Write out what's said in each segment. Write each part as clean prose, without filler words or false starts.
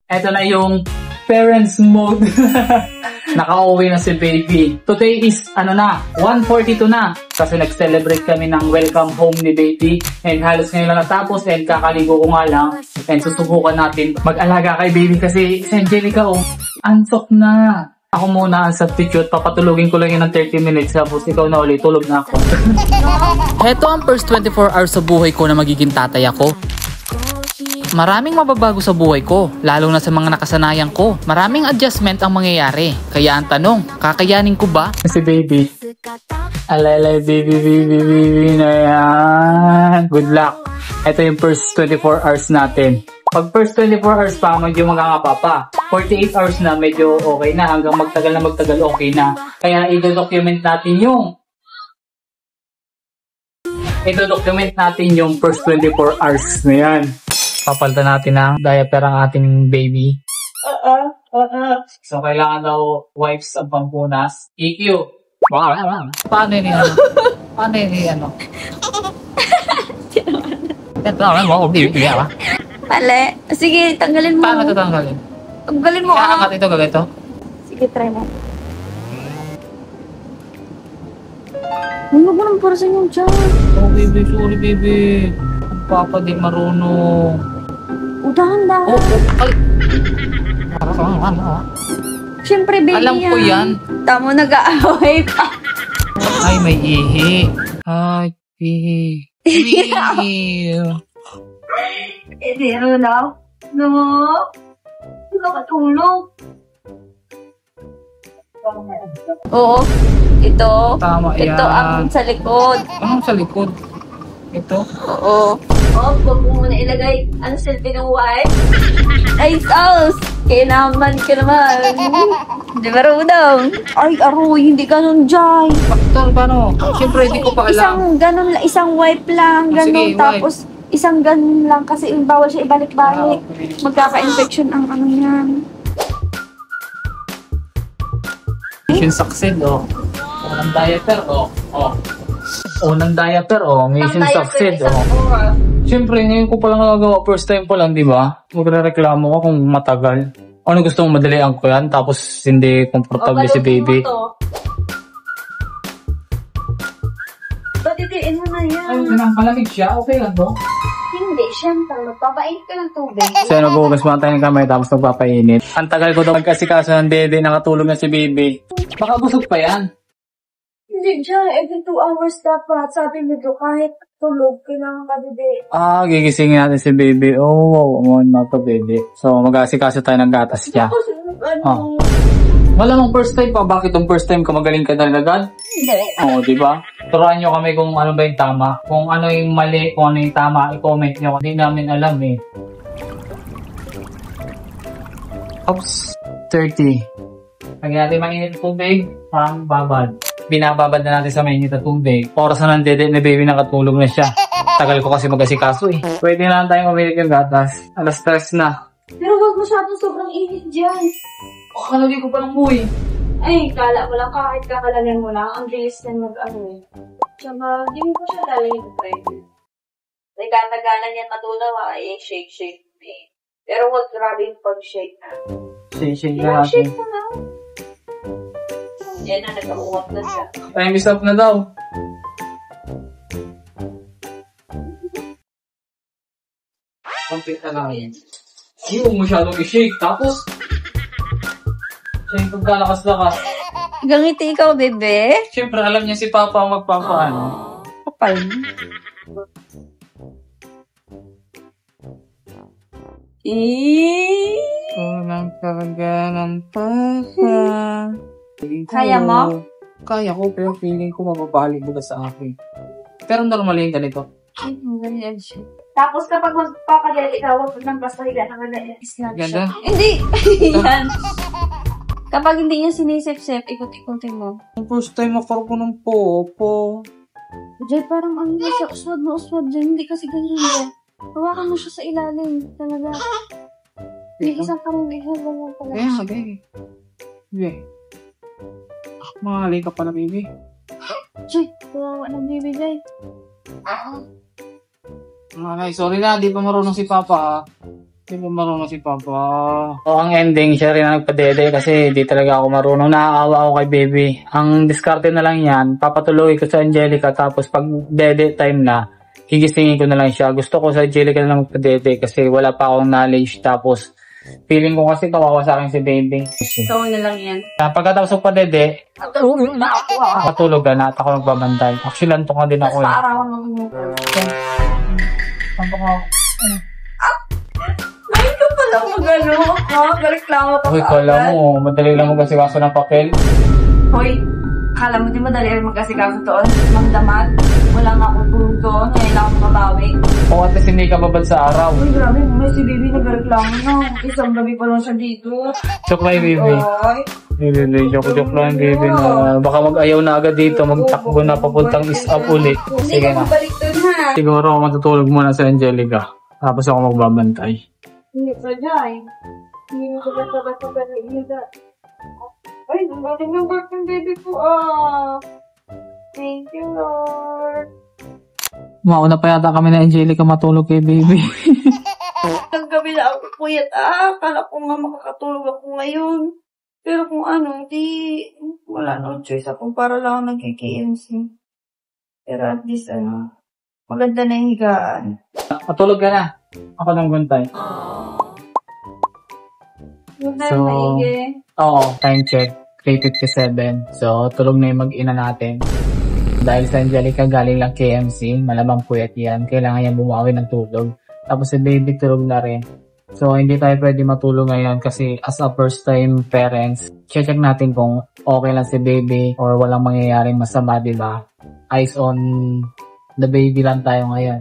Ito na yung parents mode. Nakauwi na si baby. Today is 1:42 na. Kasi nag-celebrate kami ng welcome home ni baby. And halos ngayon lang natapos and kakaligo ko nga lang. And susubukan natin mag-alaga kay baby kasi si Angelica antok na. Ako muna ang substitute, papatulugin ko lang yun ng 30 minutes tapos ikaw na ulit, tulog na ako. Heto ang first 24 hours sa buhay ko na magiging tatay ako. Maraming mababago sa buhay ko, lalo na sa mga nakasanayan ko. Maraming adjustment ang mangyayari. Kaya ang tanong, kakayanin ko ba? Si baby. Alalay, baby na yan. Good luck. Ito yung first 24 hours natin. Pag first 24 hours pa, medyo magangapa pa. 48 hours na, medyo okay na. Hanggang magtagal na magtagal, okay na. Kaya i-document natin yung first 24 hours na yan. Papalitan natin ng diaper ang ating baby. So, kailangan daw wipes ang pampunas. EQ. Paano yun ano? Paano yun ano? Mali. Sige, tanggalin mo. Paano ito tanggalin? Tanggalin mo. Kaangat ito, gagawin. Sige, try mo. Huwag mo nang parasin yung dyan. Oh, baby, sorry, baby. Ang papa di marunong. Dahan-dahan. Ay. Siyempre, baby Alam ko yan. Tamo nag-aaway pa. Ay, may ihi. Ay, ihi. Hindi, ano daw? No? Hindi ka matulog. Oo. Ito. Tama yan. Ito ang sa likod. Anong sa likod? Ito? Oo. Huwag mo muna ilagay. Ano silbi ng wife? Ay, sauce! Kaya naman ka naman. Hindi marunong. Ay, aroy, hindi ganun, Jai. Paano? Siyempre, hindi ko pa alam. Isang wipe lang. Ganun. Sige, tapos, isang ganun lang. Kasi bawal siya ibalik-balik. Okay. Magkaka-infection ang ano yan. Mission succeed, Unang diaper, Unang diaper, mission succeed, Siyempre, ngayon ko palang nagagawa, first time pa lang, di ba? Magre-reklamo ka kung matagal. Ano gusto mo, madalian ko yan, tapos hindi komportable si baby. Patitiin mo na yan. Ay, palamig siya, okay lang to? Hindi, syempre. Magpapainit ka ng tubig. So, nagbugas muna tayo ng kamay, tapos magpapainit. Ang tagal ko daw magkasikaso ng dede, nakatulog na si baby. Baka busog pa yan. Hindi, Jai. Every 2 hours dapat. Sabi nito, kahit tulog, kailangan ka bebe. Gigisingin natin si baby. Oh, na to baby. So, mag-asikaso tayo ng gatas niya. Malamang first time pa. Bakit yung first time ka magaling ka na agad? Hindi. Oo, di ba? Turuan nyo kami kung ano ba yung tama. Kung ano yung mali, kung ano yung tama, i-comment nyo. Hindi namin alam Oops, 30. Lagyan natin mainit na tubig, parang babad. Binababad na natin sa mainit na tubig. Oras na ng dede na baby, nakatulog na siya. Tagal ko kasi mag-asikaso Pwede na lang tayong umilit yung gatas. Alas 3 na. Pero wag masyadong sobrang init dyan. Kalagay ko pa ng buhay. Ay, kala mo lang kahit kakalagyan mo lang. Ang bilis na mag-ano Tsaka, di mo pa siya lalagyan ng pressure. Nagkatagalan yan matulaw shake. Pero wag grabe yung pag-shake Shake na natin. Shake mo na. Yan na, nagkakuwag na siya. Time is up na daw. Complete na lang. Hindi mo masyadong i-shake. Tapos, siya yung pagkalakas-lakas. Gangiti ikaw, bebe. Siyempre, alam niya si Papa ang magpapaano. Kapal. Walang karga ng Papa. Kaya mo? Kaya ko, pero feeling ko mababalik mo sa akin. Pero normal yung ganito. Ganyan siya. Tapos kapag magpapadala ikaw, huwag nang basta higa na snatch Ganda? Hindi! Yan. Kapag hindi niya sinisip-sip, ikot-ikotin mo. Ang first time makarpo ng popo. Jay, parang ano na siya, uswad dyan. Hindi kasi ganyan dyan. Hawakan mo siya sa ilalim. Talaga. Hindi isang parang ganyan pala. Okay. Okay. Mahalay ka pala, baby. Jay, kawawa ng baby, Jay. Sorry na, di pa marunong si Papa. Hindi ko marunong si Papa. O, ang ending, siya rin ang nagpadede kasi di talaga ako marunong. Naaawa ako kay baby. Ang diskarte na lang yan, papatuloy ko sa Angelica tapos pag dede time na, higisingin ko na lang siya. Gusto ko sa Angelica na lang magpadede kasi wala pa akong knowledge. Tapos, feeling ko kasi kawawa sa akin si baby. So, na lang yan. Pagkatapos ko padede, patulog na at ako nagbabantay. Actually, lantok na din ako eh. Paarawan mo mo. Lantok ako. Ay, ka pala mag-ano. Reklamo ka Uy, kala mo, madali lang mag-asikaso ng papel. Hoy, akala mo di madali rin mag-asikaso doon? Magdamag. Wala nga akong tulog doon. Ngayon lang ako makabawi. O at least hindi ka babad sa araw. Uy, grabe. May si baby nagreklamo na. Isang gabi pa lang siya dito. Joke lang, baby. Ay. Hindi, joke lang, baby. Na baka mag-ayaw na agad dito, magtakbo na papuntang is-up ulit. Hindi Sige ka na. mabalik doon ha. Siguro ako matutulog muna sa Angelica. Tapos ako magbabantay. Hindi pa dyan. Hindi mo ka basta-basta pa nag-iga. Ay, ang galing ng birth ng baby ko Thank you, Lord. Mauna pa yata kami na Angelica matulog kay baby. Ang gabi na ako puyat. Akala ko nga makakatulog ako ngayon. Pero kung di, wala no choice ako para lang ako nagki-KMC. Pero at least, maganda na yung higaan. Matulog ka na. Ako nang guntay. Maganda So, na maigi. Oo, time check. 3:57. So, tulog na yung mag-ina natin. Dahil sa Angelica galing lang KMC, malamang puyat yan. Kailangan yan bumawi ng tulog. Tapos si baby tulog na rin. So, hindi tayo pwede matulog ngayon kasi as a first time parents, check natin kung okay lang si baby or walang mangyayaring masama, diba? Eyes on the baby lang tayo ngayon.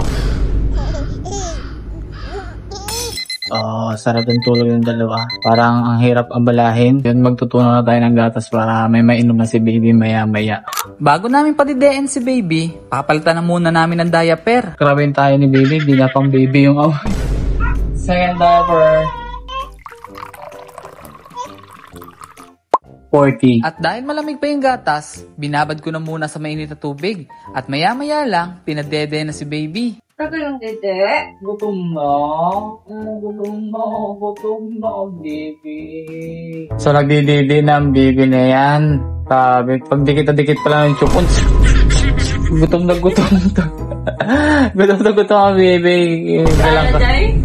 Sarap yung tulog yung dalawa. Parang ang hirap abalahin. Yun, magtutunan na tayo ng gatas para may mainom na si baby maya-maya. Bago namin padidein si baby, papalitan na muna namin ng diaper. Grabe tayo ni baby, di na pang baby yung away. Second diaper. 40. At dahil malamig pa yung gatas, binabad ko na muna sa mainit na tubig. At maya-maya lang, pinadede na si baby. Tagal yung dede. Gutom na. Gutom na, baby. So, nagdididi na ang baby na yan. Sabi, pag dikit-dikit pa lang yung chupon. Gutom na gutom to. Gutom na gutom ang baby. Ano, Jay?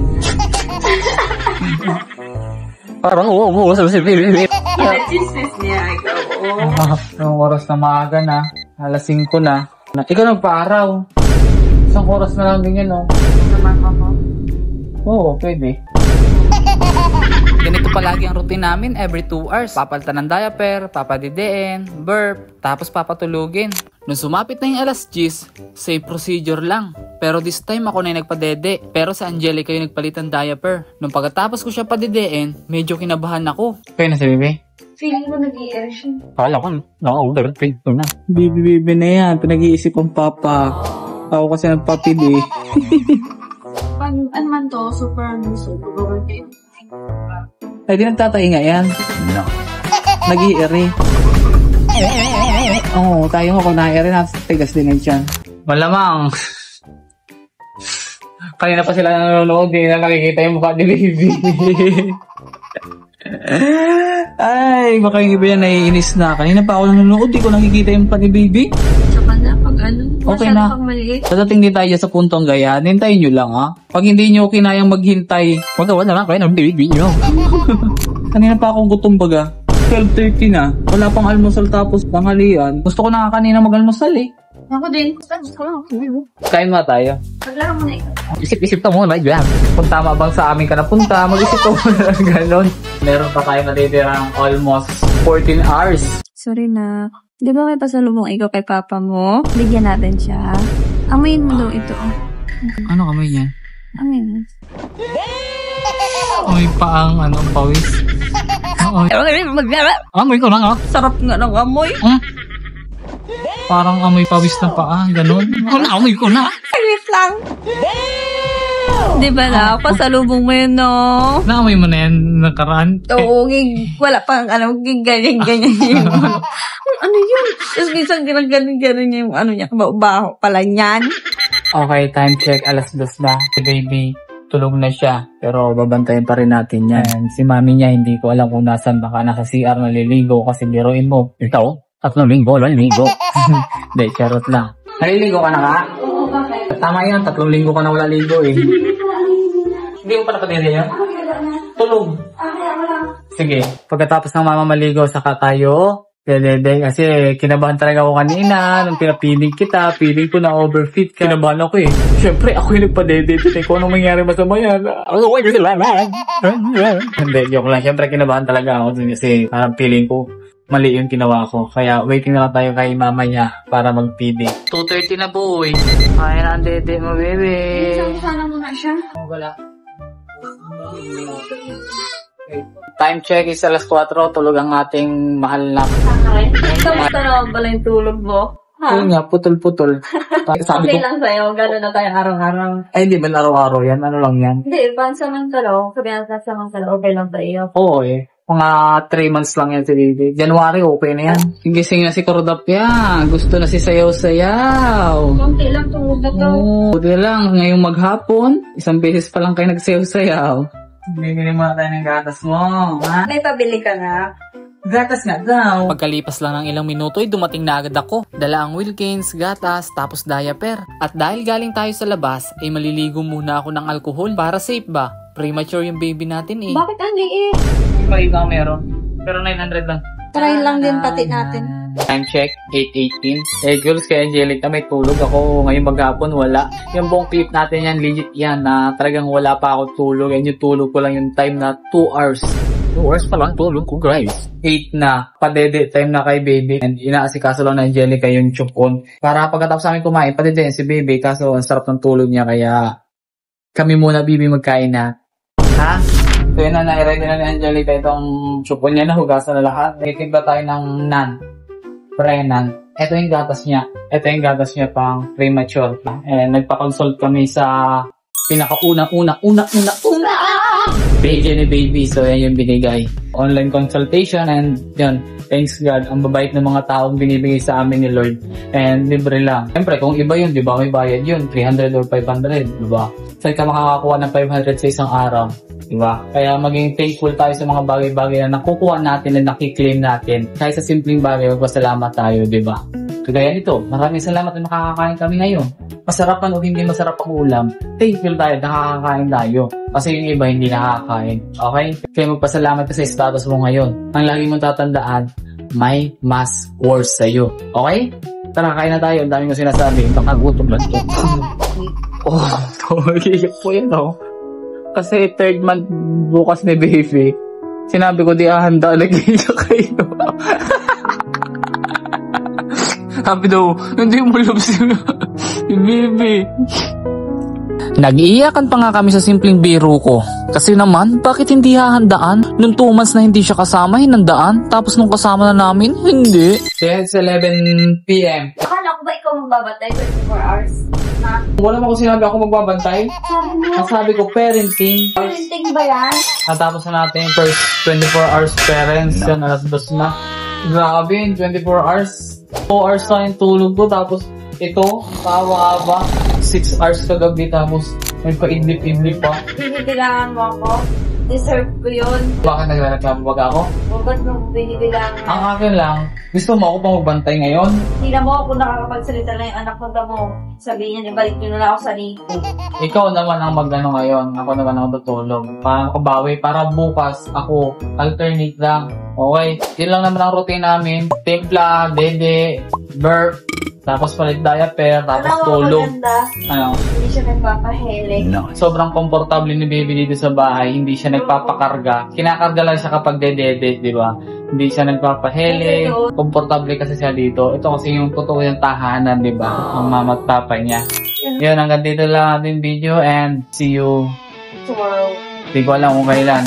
Parang oo, sabi si baby. Chismis niya, ikaw. Yung oras na maaga na. Alas 5 na. Ikaw nagpa-araw. Isang oras na lang din yan, no? Naman ako. Oo, pwede. Ganito palagi ang routine namin every 2 hours. Papalitan ng diaper, papadidein, burp, tapos papatulugin. Nung sumapit na yung alas 10, safe procedure lang. Pero this time ako na yung nagpadede. Pero sa Angelica yung nagpalit ng diaper. Nung pagkatapos ko siya padidein, medyo kinabahan ako. Okay na si baby? Feeling ko nag-i-air siya. Kala ko, na-order. Na. Baby na yan. Pinag-iisip ang papa. Ako kasi nagpapili. Ano man to? Super overtime. Ay, di nagtatainga yan. No. Nag-i-ere. Oo, tayo nga pag na-ere, tigas din ang tiyan. Malamang. Kanina pa sila nanonood, di na nakikita yung mukha ni baby. Ay, baka yung iba yan naiinis na. Kanina pa ako nanonood, di ko nakikita yung mukha ni baby. Tsaka na, pag Okay masyado na. pang maliit. Dadating din tayo sa puntong gaya, hintayin nyo lang ha. Pag hindi nyo kinayang maghintay, wag na lang kayo ng baby nyo. Kanina pa akong gutom baga. 12:30 na. Wala pang almusal tapos tanghalian. Gusto ko na kanina mag-almusal eh. Ako din. Kain mo tayo. Paglaro mo na ikaw. Isip-isip ka muna, yan. Kung tama bang sa amin ka napunta, mag-isip ka muna ng ganon. Meron pa tayo natitirang almost 14 hours. Sorry na. Di ba may pasalubong ikaw kay papa mo? Bigyan natin siya. Amoyin mo daw ito. Ano kamay niya? Amoyin. Amoy pa ang pawis. Amoy ko lang Sarap nga ng amoy. Parang amoy pawis na paa, ganon. Amoy ko na. Wait lang. Di ba na? Pasalubong mo yun, no? Naamoy mo na yan nakaraan. Oo, wala pang ganyan-ganyan yung ano yun? Tapos minsan ganyan yung ano niya, baho pala niyan. Okay, time check. Alas 2 na. Si baby, tulog na siya. Pero babantayan pa rin natin yan. And si mami niya, hindi ko alam kung nasan. Baka nasa CR naliligo kasi biruin mo. Ikaw? 3 linggo, 2 linggo. Hindi, charot lang. Naliligo ka na ka? Oo, bakit? Tama yan, 3 linggo ka na wala ligo eh. Hindi mo pa napadiri yan? Tulog. Sige, pagkatapos ng mama maligo, saka tayo dedede. Kasi kinabahan talaga ako kanina nung pinapiling kita. Piling ko na overfit ka. Kinabahan ako eh. Siyempre, ako yung nagpa-dedede. Kung anong mangyari masama yan. Hindi, joke lang. Siyempre, kinabahan talaga ako kasi parang feeling ko mali yung ginawa ko. Kaya waiting na lang tayo kay mama niya para mag-feeding. 2:30 na boy. Kaya na ang dede mo, baby. Sana muna siya. Wala. Time check is alas 4. Tulog ang ating mahal na. Kamusta naman pala yung tulog mo? Ha? Yun nga, putol-putol. Sabi Okay ko, lang sa'yo, gano'n na tayo araw-araw. ay hindi man araw-araw yan. Ano lang yan? Hindi, pansamantala, sabihan sa samantala, okay lang tayo. Oo eh. Mga 3 months lang yan si Didi. January, okay na yan. Gising na si Cordapia. Gusto na si Sayaw-Sayaw. Konti lang tulog na to. Buti lang, ngayong maghapon, 1 beses pa lang kayo nagsayaw-sayaw. Bibili muna tayo ng gatas mo, ha? May pabili ka na. Gatas nga daw. Pagkalipas lang ng ilang minuto ay dumating na agad ako. Dala ang Wilkins, gatas, tapos diaper. At dahil galing tayo sa labas, ay maliligo muna ako ng alcohol para safe ba? Premature yung baby natin eh. Bakit ang liit? May iba meron. Pero 900 lang. Try lang din pati natin. Time check, 8:18. Eh, girls, kay Angelica may tulog ako. Ngayon maghapon, wala. Yung buong clip natin yan, legit yan, na talagang wala pa ako tulog. And yung tulog ko lang yung time na 2 hours. 2 hours pa lang tulog ko, guys. 8 na, padede time na kay baby. And inaasikaso lang na Angelica yung chupon. Para pagkatapos namin kumain, padede si baby. Kaso ang sarap ng tulog niya, kaya kami muna, baby, magkain na. Ha? So yun na, nai-ready na ni Angelica itong chupon niya, nahugasan na lahat. Itigba tayo ng nan. Prenan. Ito yung gatas niya. Ito yung gatas niya pang premature. And nagpa-consult kami sa pinakauna. Bigyan ni baby. So yan yung binigay. Online consultation and yun. Thanks God. Ang babait ng mga taong binibigay sa amin ni Lord. And libre lang. Siyempre kung iba yun, di ba may bayad yun. 300 or 500. Di ba? Saan ka makakakuha ng 500 sa isang araw? Diba? Kaya maging thankful tayo sa mga bagay-bagay na nakukuha natin at nakiklaim natin. Kahit sa simpleng bagay, magpasalamat tayo, diba? Kagaya nito, maraming salamat na nakakakain kami ngayon. Masarap man o hindi masarap ang ulam, thankful tayo, nakakakain tayo. Kasi yung iba hindi nakakakain. Okay? Kaya magpasalamat ka sa status mo ngayon. Ang lagi mong tatandaan, may mas worse sa'yo. Okay? Tara, kain na tayo. Ang dami mo sinasabi. Baka gutom lang ito. Oh, tumagigip po yan, oh. Kasi 3rd month bukas ni baby. Sinabi ko di handa nag-iiyak kayo. Sabi daw, hindi mo love si baby. Nag-iiyakan pa nga kami sa simpleng biro ko. Kasi naman, bakit hindi hahandaan? Nung 2 months na hindi siya kasama, hinandaan. Tapos nung kasama na namin, hindi. It's 11 p.m. Akala ko ba ikaw magbabatay 24 hours? Ha? Wala mo kung sinabi ako magbabantay. Sabi mo, Ang sabi ko, parenting. parenting ba yan? Natapos na natin yung first 24 hours parents. Yan, alas 2 na. Grabe yun, 24 hours. 2 hours na yung tulog ko. Tapos ito, kawa-aba. 6 hours kagabi. Tapos may paidlip-idlip pa. Binibilangan mo ako? Deserve ko yun. Bakit naglalagyan mo ako? O ba't mo binibilangan? Ang akin lang, gusto mo ako pa magbantay ngayon? Hindi na mo ako nakakapagsalita na yung anak ko mo. Sabihin niya, balik nyo na lang ako sa Nico. Ikaw naman ang magano ngayon. Ako naman ang tutulog. Para makabawi. Para bukas ako alternate lang. Okay? Yun lang naman ang routine namin. Timpla, dede, burp, tapos palit diaper, tapos Alam mo, tulog. maganda. Ano? Hindi siya nagpapaheling. Sobrang komportable ni baby dito sa bahay. Hindi siya nagpapakarga. Kinakarga lang siya kapag dedede, di ba? Hindi siya nagpapaheling. Komportable kasi siya dito. Ito kasi yung totoo yung tahanan, di ba? Ang mama at papa niya. Yun, hanggang dito lang ating video and see you. Tomorrow. Hindi ko alam kung kailan.